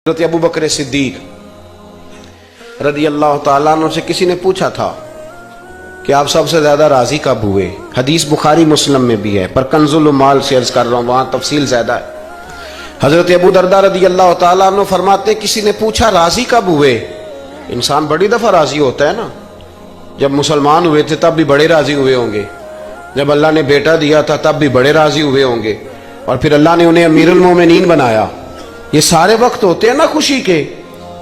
حضرت ابو بکر صدیق رضی اللہ تعالیٰ عنہ سے کسی نے پوچھا تھا کہ آپ سب سے زیادہ راضی کب ہوئے؟ حدیث بخاری مسلم میں بھی ہے، پر کنز المال سے عرض کر رہا ہوں، وہاں تفصیل زیادہ ہے۔ حضرت ابو درداء رضی اللہ تعالیٰ عنہ فرماتے ہیں کسی نے پوچھا راضی کب ہوئے؟ انسان بڑی دفعہ راضی ہوتا ہے نا، جب مسلمان ہوئے تھے تب بھی بڑے راضی ہوئے ہوں گے، جب اللہ نے بیٹا دیا تھا تب بھی بڑے راضی ہوئے ہوں گے، اور پھر اللہ نے انہیں امیر المومنین بنایا۔ یہ سارے وقت ہوتے ہیں نا خوشی کے۔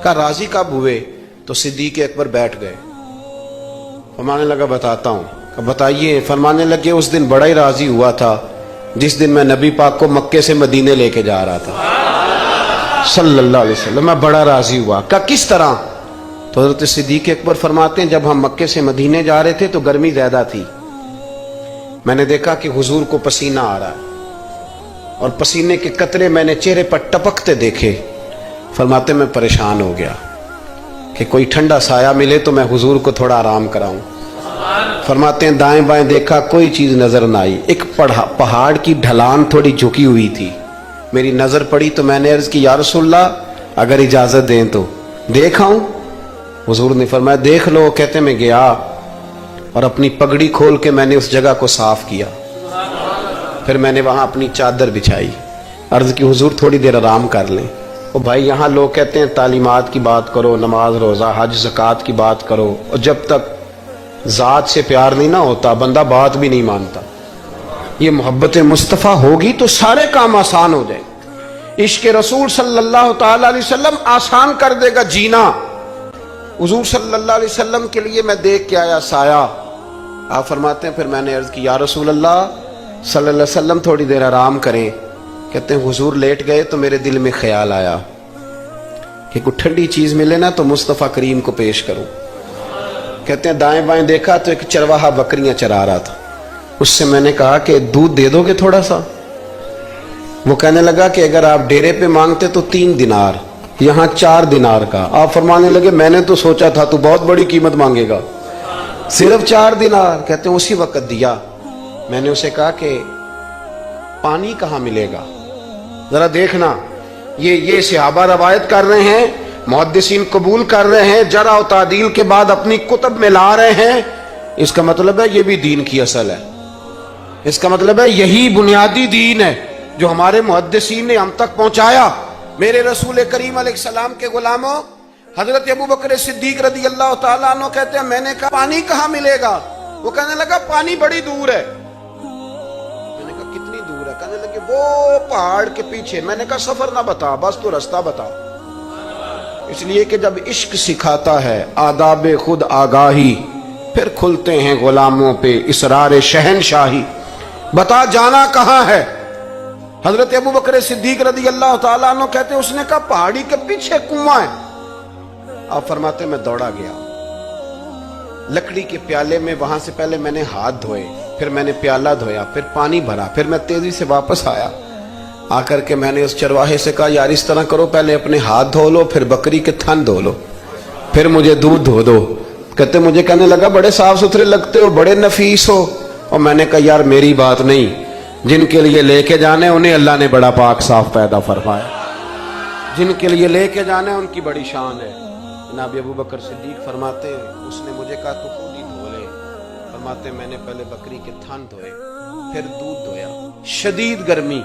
کہا راضی کب ہوئے؟ تو صدیق اکبر بیٹھ گئے، فرمانے لگا بتاتا ہوں۔ کہا بتائیے۔ فرمانے لگے اس دن بڑا ہی راضی ہوا تھا جس دن میں نبی پاک کو مکے سے مدینے لے کے جا رہا تھا صلی اللہ علیہ وسلم، میں بڑا راضی ہوا۔ کہا کس طرح؟ تو حضرت صدیق اکبر فرماتے ہیں جب ہم مکے سے مدینے جا رہے تھے تو گرمی زیادہ تھی، میں نے دیکھا کہ حضور کو پسینہ آ رہا ہے اور پسینے کے قطرے میں نے چہرے پر ٹپکتے دیکھے۔ فرماتے میں پریشان ہو گیا کہ کوئی ٹھنڈا سایہ ملے تو میں حضور کو تھوڑا آرام کراؤں۔ فرماتے ہیں دائیں بائیں دیکھا، کوئی چیز نظر نہ آئی، ایک پہاڑ کی ڈھلان تھوڑی جھکی ہوئی تھی، میری نظر پڑی تو میں نے عرض کی یا رسول اللہ اگر اجازت دیں تو دیکھ آؤں؟ حضور نے فرمایا دیکھ لو۔ کہتے میں گیا اور اپنی پگڑی کھول کے میں نے اس جگہ کو صاف کیا، پھر میں نے وہاں اپنی چادر بچھائی، عرض کی حضور تھوڑی دیر آرام کر لیں۔ اور بھائی یہاں لوگ کہتے ہیں تعلیمات کی بات کرو، نماز روزہ حج زکوٰۃ کی بات کرو، اور جب تک ذات سے پیار نہیں نہ ہوتا بندہ بات بھی نہیں مانتا۔ یہ محبت مصطفیٰ ہوگی تو سارے کام آسان ہو جائیں۔ عشق رسول صلی اللہ تعالی علیہ وسلم آسان کر دے گا جینا۔ حضور صلی اللہ علیہ وسلم کے لیے میں دیکھ کے آیا سایہ، آپ فرماتے ہیں پھر میں نے عرض کی یا رسول اللہ صلی اللہ علیہ وسلم تھوڑی دیر آرام کریں۔ کہتے ہیں حضور لیٹ گئے تو میرے دل میں خیال آیا کہ کوئی ٹھنڈی چیز ملے نا تو مصطفیٰ کریم کو پیش کروں۔ کہتے ہیں دائیں بائیں دیکھا تو ایک چرواہا بکریاں چرا رہا تھا، اس سے میں نے کہا کہ دودھ دے دو گے تھوڑا سا؟ وہ کہنے لگا کہ اگر آپ ڈیرے پہ مانگتے تو 3 دینار، یہاں 4 دینار کا۔ آپ فرمانے لگے میں نے تو سوچا تھا تو بہت بڑی قیمت مانگے گا، صرف 4 دینار۔ کہتے ہیں اسی وقت دیا۔ میں نے اسے کہا کہ پانی کہاں ملے گا؟ ذرا دیکھنا، یہ صحابہ روایت کر رہے ہیں، محدثین قبول کر رہے ہیں، جرح و تعدیل کے بعد اپنی کتب میں لا رہے ہیں، اس کا مطلب ہے یہ بھی دین کی اصل ہے، اس کا مطلب ہے یہی بنیادی دین ہے جو ہمارے محدثین نے ہم تک پہنچایا۔ میرے رسول کریم علیہ السلام کے غلاموں، حضرت ابو بکر صدیق رضی اللہ تعالیٰ عنہ کہتے ہیں میں نے کہا پانی کہاں ملے گا؟ وہ کہنے لگا پانی بڑی دور ہے۔ میں نے کہا کتنی دور ہے؟ کہنے لگے وہ پہاڑ کے پیچھے۔ میں نے کہا سفر نہ بتا، بس تو رستہ بتا، اس لیے کہ جب عشق سکھاتا ہے آداب خود آگاہی، پھر کھلتے ہیں غلاموں پہ اسرار شہنشاہی۔ بتا جانا کہاں ہے؟ حضرت ابو بکر صدیق رضی اللہ تعالیٰ عنہ کہتے ہیں اس نے کہا پہاڑی کے پیچھے کنواں ہے۔ آپ فرماتے میں دوڑا گیا، لکڑی کے پیالے میں وہاں سے پہلے میں نے ہاتھ دھوئے، پھر میں نے پیالہ دھویا، پھر پانی بھرا، پھر میں تیزی سے واپس آیا۔ آ کر کے میں نے اس چرواہے سے کہا یار اس طرح کرو، پہلے اپنے ہاتھ دھو لو، پھر بکری کے تھن دھو لو، پھر مجھے دودھ دھو دو۔ کہتے مجھے کہنے لگا بڑے صاف ستھرے لگتے ہو، بڑے نفیس ہو۔ اور میں نے کہا یار میری بات نہیں، جن کے لیے لے کے جانے انہیں اللہ نے بڑا پاک صاف پیدا فرمایا، جن کے لیے لے کے جانے ان کی بڑی شان ہے۔ جناب ابو بکر صدیق فرماتے اس نے مجھے کہا تو خود ہی دھو لے۔ فرماتے میں نے پہلے بکری کے تھن دھوئے، پھر دودھ دھویا، شدید گرمی،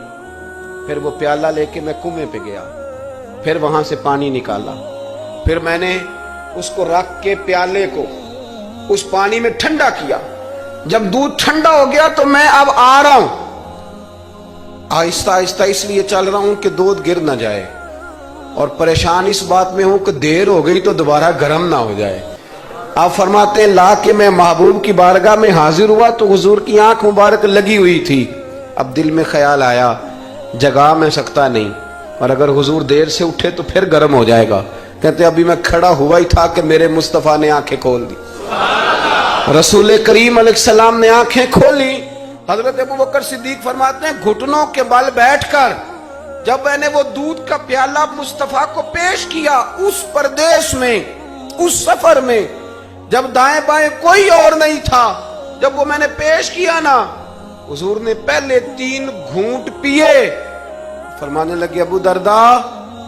پھر وہ پیالہ لے کے میں کنویں پہ گیا، پھر وہاں سے پانی نکالا، پھر میں نے اس کو رکھ کے پیالے کو اس پانی میں ٹھنڈا کیا۔ جب دودھ ٹھنڈا ہو گیا تو میں اب آ رہا ہوں، آہستہ آہستہ اس لیے چل رہا ہوں کہ دودھ گر نہ جائے، اور پریشان اس بات میں ہوں کہ دیر ہو گئی تو دوبارہ گرم نہ ہو جائے۔ آپ فرماتے ہیں لا کے میں محبوب کی بارگاہ میں حاضر ہوا تو حضور کی آنکھ مبارک لگی ہوئی تھی۔ اب دل میں خیال آیا جگا میں سکتا نہیں، اور اگر حضور دیر سے اٹھے تو پھر گرم ہو جائے گا۔ کہتے ابھی میں کھڑا ہوا ہی تھا کہ میرے مصطفیٰ نے آنکھیں کھول دی، رسول کریم علیہ السلام نے آنکھیں کھولی۔ حضرت ابو بکر صدیق فرماتے ہیں گھٹنوں کے بل بیٹھ کر جب میں نے وہ دودھ کا پیالہ مصطفیٰ کو پیش کیا، اس پردیس میں، اس سفر میں، جب دائیں بائیں کوئی اور نہیں تھا، جب وہ میں نے پیش کیا نا، حضور نے پہلے 3 گھونٹ پیے، فرمانے لگے ابو درداء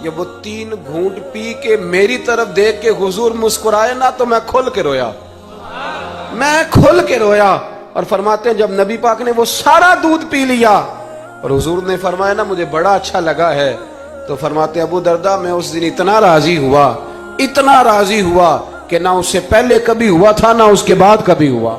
یہ وہ 3 گھونٹ پی کے میری طرف دیکھ کے حضور مسکرائے نا تو میں کھل کے رویا، میں کھل کے رویا۔ اور فرماتے ہیں جب نبی پاک نے وہ سارا دودھ پی لیا اور حضور نے فرمایا نا مجھے بڑا اچھا لگا ہے، تو فرماتے ہیں ابو درداء میں اس دن اتنا راضی ہوا، اتنا راضی ہوا کہ نہ اس سے پہلے کبھی ہوا تھا نہ اس کے بعد کبھی ہوا۔